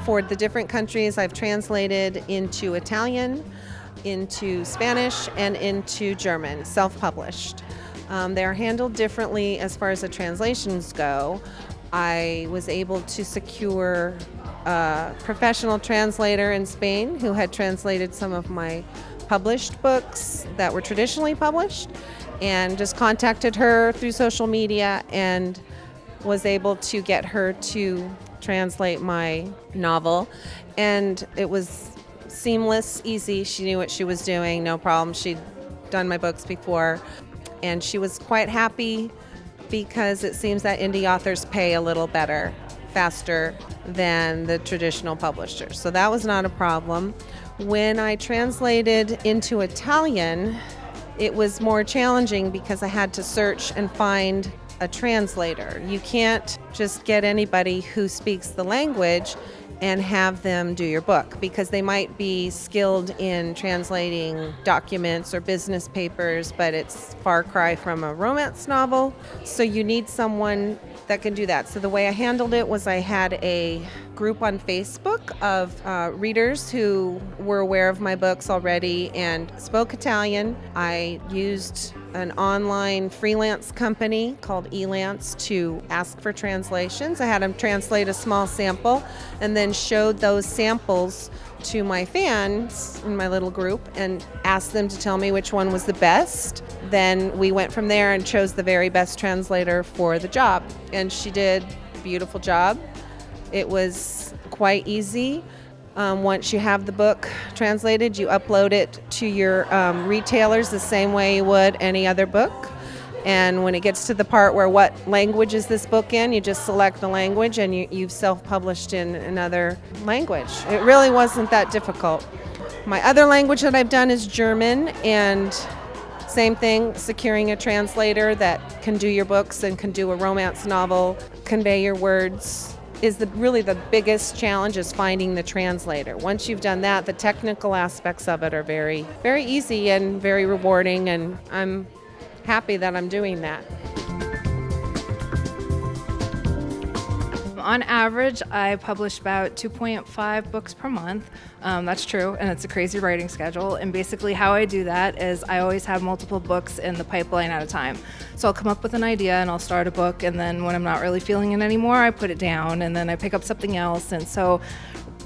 For the different countries, I've translated into Italian, into Spanish, and into German, self-published. They're handled differently as far as the translations go. I was able to secure a professional translator in Spain who had translated some of my published books that were traditionally published, and just contacted her through social media and was able to get her to translate my novel. And it was seamless, easy. She knew what she was doing, no problem. She'd done my books before, and she was quite happy because it seems that indie authors pay a little better, faster than the traditional publishers. So that was not a problem. When I translated into Italian, it was more challenging because I had to search and find a translator. You can't just get anybody who speaks the language and have them do your book, because they might be skilled in translating documents or business papers, but it's far cry from a romance novel. So you need someone that can do that. So the way I handled it was I had a group on Facebook of readers who were aware of my books already and spoke Italian. I used an online freelance company called Elance to ask for translations. I had them translate a small sample and then showed those samples to my fans in my little group and asked them to tell me which one was the best. Then we went from there and chose the very best translator for the job. And she did a beautiful job. It was quite easy. Once you have the book translated, you upload it to your retailers the same way you would any other book. And when it gets to the part where what language is this book in, you just select the language and you've self-published in another language. It really wasn't that difficult. My other language that I've done is German, and same thing, securing a translator that can do your books and can do a romance novel, convey your words, is really the biggest challenge, is finding the translator. Once you've done that, the technical aspects of it are very, very easy and very rewarding, and I'm happy that I'm doing that. On average, I publish about 2.5 books per month. That's true, and it's a crazy writing schedule. And basically how I do that is I always have multiple books in the pipeline at a time. So I'll come up with an idea and I'll start a book, and then when I'm not really feeling it anymore, I put it down and then I pick up something else. And so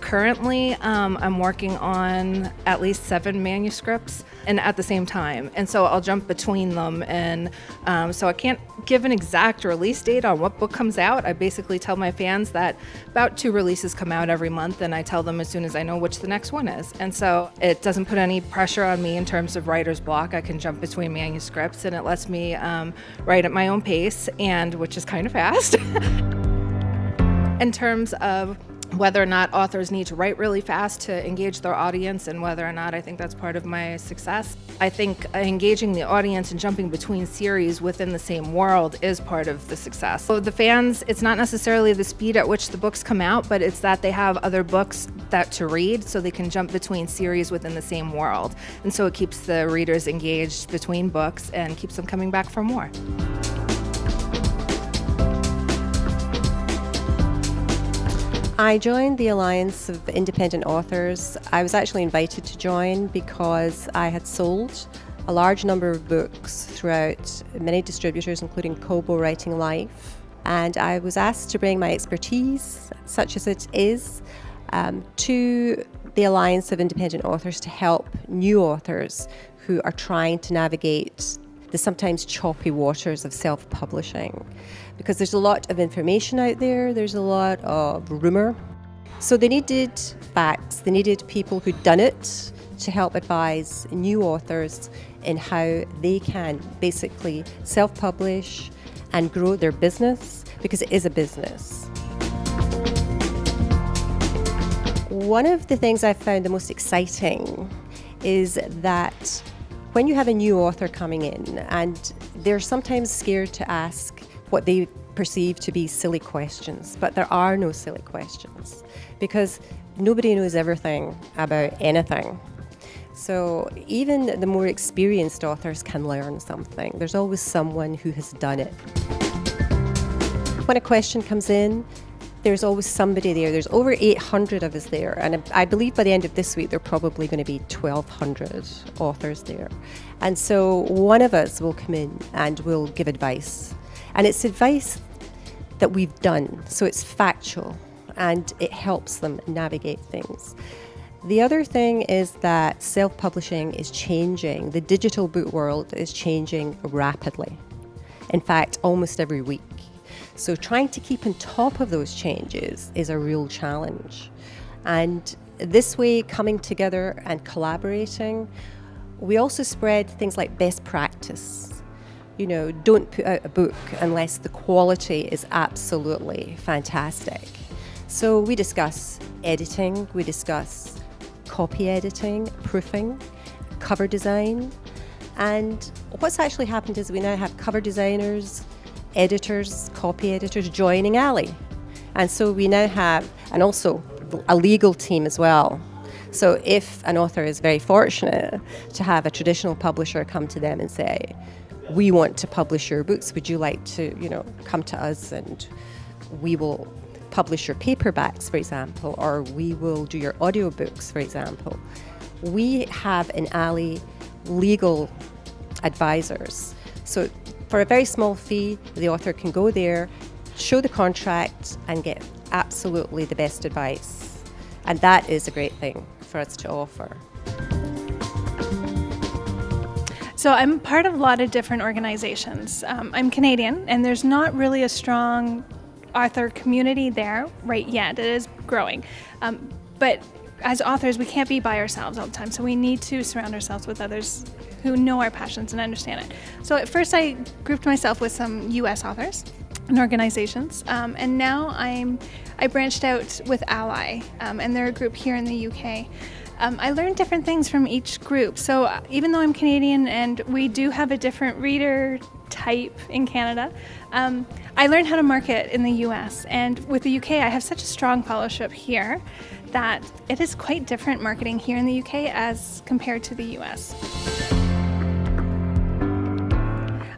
currently, I'm working on at least 7 manuscripts and at the same time. And so I'll jump between them. And so I can't give an exact release date on what book comes out. I basically tell my fans that about 2 releases come out every month, and I tell them as soon as I know which the next one is. And so it doesn't put any pressure on me in terms of writer's block. I can jump between manuscripts, and it lets me write at my own pace, and which is kind of fast. In terms of whether or not authors need to write really fast to engage their audience, and whether or not I think that's part of my success. I think engaging the audience and jumping between series within the same world is part of the success. So the fans, it's not necessarily the speed at which the books come out, but it's that they have other books that to read, so they can jump between series within the same world. And so it keeps the readers engaged between books and keeps them coming back for more. I joined the Alliance of Independent Authors. I was actually invited to join because I had sold a large number of books throughout many distributors, including Kobo, Writing Life. And I was asked to bring my expertise, such as it is, to the Alliance of Independent Authors to help new authors who are trying to navigate the sometimes choppy waters of self-publishing, because there's a lot of information out there, there's a lot of rumour. So they needed facts, they needed people who'd done it to help advise new authors in how they can basically self-publish and grow their business, because it is a business. One of the things I found the most exciting is that when you have a new author coming in, and they're sometimes scared to ask what they perceive to be silly questions, but there are no silly questions, because nobody knows everything about anything. So even the more experienced authors can learn something. There's always someone who has done it. When a question comes in, there's always somebody there. There's over 800 of us there, and I believe by the end of this week there are probably going to be 1,200 authors there. And so one of us will come in and will give advice, and it's advice that we've done, so it's factual and it helps them navigate things. The other thing is that self-publishing is changing. The digital book world is changing rapidly. In fact, almost every week. So trying to keep on top of those changes is a real challenge. And this way, coming together and collaborating, we also spread things like best practice. You know, don't put out a book unless the quality is absolutely fantastic. So we discuss editing, we discuss copy editing, proofing, cover design. And what's actually happened is we now have cover designers, editors, copy editors joining Ali. And so we now have, and also a legal team as well. So if an author is very fortunate to have a traditional publisher come to them and say, we want to publish your books, would you like to, come to us and we will publish your paperbacks, for example, or we will do your audiobooks, for example. We have in Ali legal advisors. So for a very small fee, the author can go there, show the contract, and get absolutely the best advice. And that is a great thing for us to offer. So I'm part of a lot of different organizations. I'm Canadian, and there's not really a strong author community there right yet. It is growing. But as authors, we can't be by ourselves all the time, so we need to surround ourselves with others who know our passions and understand it. So at first I grouped myself with some US authors and organizations, and now I branched out with Ally, and they're a group here in the UK. I learned different things from each group. So even though I'm Canadian and we do have a different reader type in Canada, I learned how to market in the US. And with the UK, I have such a strong fellowship here that it is quite different marketing here in the UK as compared to the US.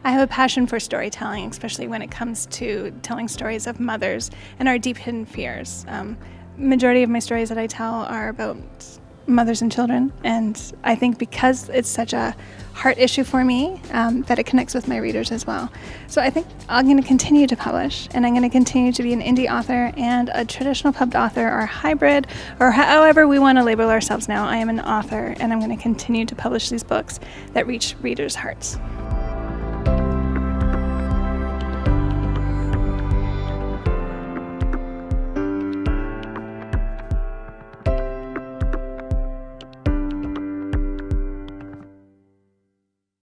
I have a passion for storytelling, especially when it comes to telling stories of mothers and our deep hidden fears. Majority of my stories that I tell are about mothers and children, and I think because it's such a heart issue for me, that it connects with my readers as well. So I think I'm going to continue to publish, and I'm going to continue to be an indie author and a traditional pubbed author, or hybrid, or however we want to label ourselves now. I am an author, and I'm going to continue to publish these books that reach readers' hearts.